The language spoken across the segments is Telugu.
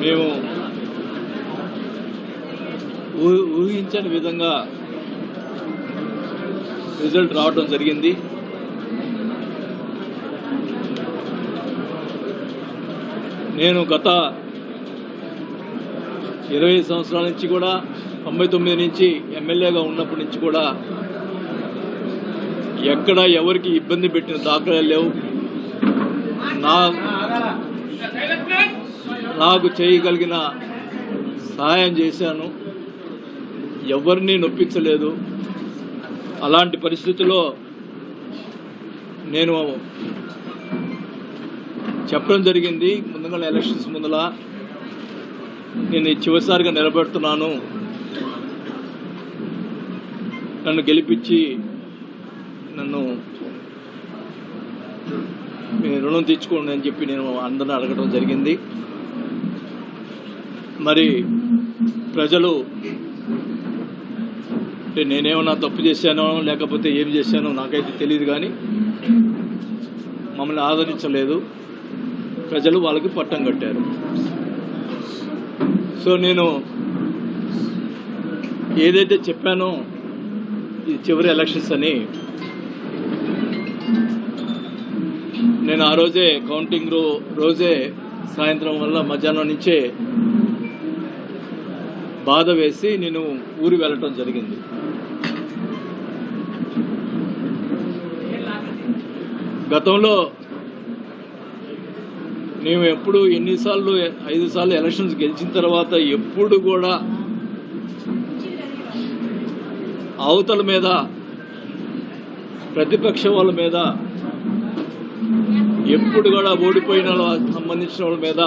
మేము ఊహించని విధంగా రిజల్ట్ రావడం జరిగింది. నేను గత 20 సంవత్సరాల నుంచి కూడా 99 నుంచి ఎమ్మెల్యేగా ఉన్నప్పటి నుంచి కూడా ఎక్కడ ఎవరికి ఇబ్బంది పెట్టిన దాఖలాలు లేవు. నాకు చేయగలిగిన సహాయం చేశాను, ఎవరిని నొప్పించలేదు. అలాంటి పరిస్థితుల్లో నేను చెప్పడం జరిగింది ముందుగా ఎలక్షన్స్ ముందల, నేను చివరిసారిగా నిలబెడుతున్నాను, నన్ను గెలిపించి నన్ను మీ రుణం తీర్చుకోండి అని చెప్పి నేను అందరిని అడగడం జరిగింది. మరి ప్రజలు అంటే నేనేమన్నా తప్పు చేశానో లేకపోతే ఏం చేశానో నాకైతే తెలియదు, కానీ మమ్మల్ని ఆదరించలేదు. ప్రజలు వాళ్ళకి పట్టం కట్టారు. సో నేను ఏదైతే చెప్పానో ఇది చివరి ఎలక్షన్స్ అని, నేను ఆ రోజే కౌంటింగ్ రోజే సాయంత్రం వల్ల మధ్యాహ్నం నుంచే బాధ వేసి నేను ఊరు వెళ్ళటం జరిగింది. గతంలో మేము ఎప్పుడు 5 సార్లు ఎలక్షన్స్ గెలిచిన తర్వాత ఎప్పుడు కూడా అవతల మీద ప్రతిపక్ష వాళ్ళ మీద ఎప్పుడు కూడా ఓడిపోయిన సంబంధించిన వాళ్ళ మీద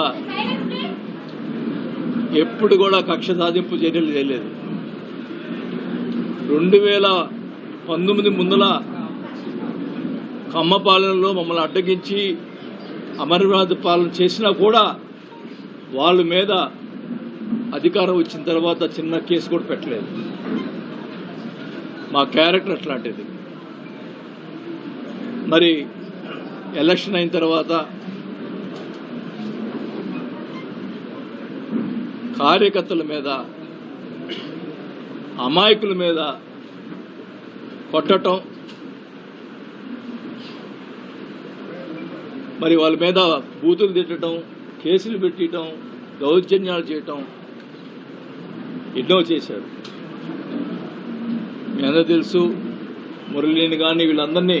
ఎప్పుడు కూడా కక్ష సాధింపు చర్యలు చేయలేదు. 2019 ముందల కమ్మపాలనలో మమ్మల్ని అడ్డగించి అమరవాద పాలన చేసినా కూడా వాళ్ళ మీద అధికారం వచ్చిన తర్వాత చిన్న కేసు కూడా పెట్టలేదు. మా క్యారెక్టర్ అట్లాంటిది. మరి ఎలక్షన్ అయిన తర్వాత కార్యకర్తల మీద, అమాయకుల మీద కొట్టడం, మరి వాళ్ళ మీద బూతులు తిట్టడం, కేసులు పెట్టడం, దౌర్జన్యాలు చేయటం ఎన్నో చేశారు. మీ అందరూ తెలుసు. మురళిని కానీ వీళ్ళందరినీ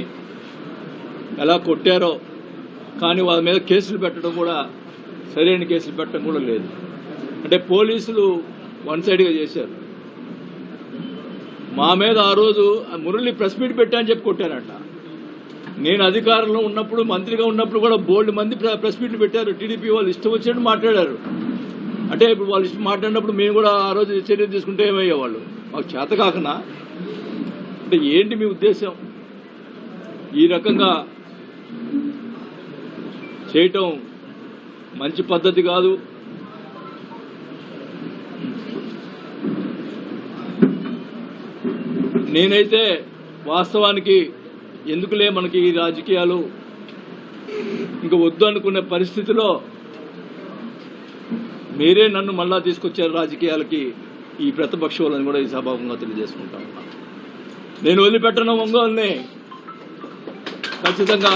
ఎలా కొట్టారో, కానీ వాళ్ళ మీద కేసులు పెట్టడం కూడా, సరైన కేసులు పెట్టడం కూడా లేదు. అంటే పోలీసులు వన్ సైడ్గా చేశారు. మా మీద ఆ రోజు మురళి ప్రెస్ మీట్ పెట్టా అని చెప్పి కొట్టారట. నేను అధికారంలో ఉన్నప్పుడు, మంత్రిగా ఉన్నప్పుడు కూడా బోల్డ్ మంది ప్రెస్ మీట్లు పెట్టారు. టీడీపీ వాళ్ళు ఇష్టం వచ్చినట్టు మాట్లాడారు. అంటే ఇప్పుడు వాళ్ళు ఇష్టం మాట్లాడినప్పుడు మేము కూడా ఆ రోజు చర్య తీసుకుంటే ఏమయ్యేవాళ్ళు? మాకు చేత కాకనా? అంటే ఏంటి మీ ఉద్దేశం? ఈ రకంగా చేయటం మంచి పద్ధతి కాదు. నేనైతే వాస్తవానికి ఎందుకులే మనకి ఈ రాజకీయాలు ఇంకా వద్దు అనుకునే పరిస్థితిలో మీరే నన్ను మళ్ళా తీసుకొచ్చారు రాజకీయాలకి, ఈ ప్రతిపక్ష వాళ్ళని కూడా ఈ సభాముఖంగా తెలియజేసుకుంటా ఉన్నా. నేను వదిలిపెట్టను ఒంగోలుని ఖచ్చితంగా.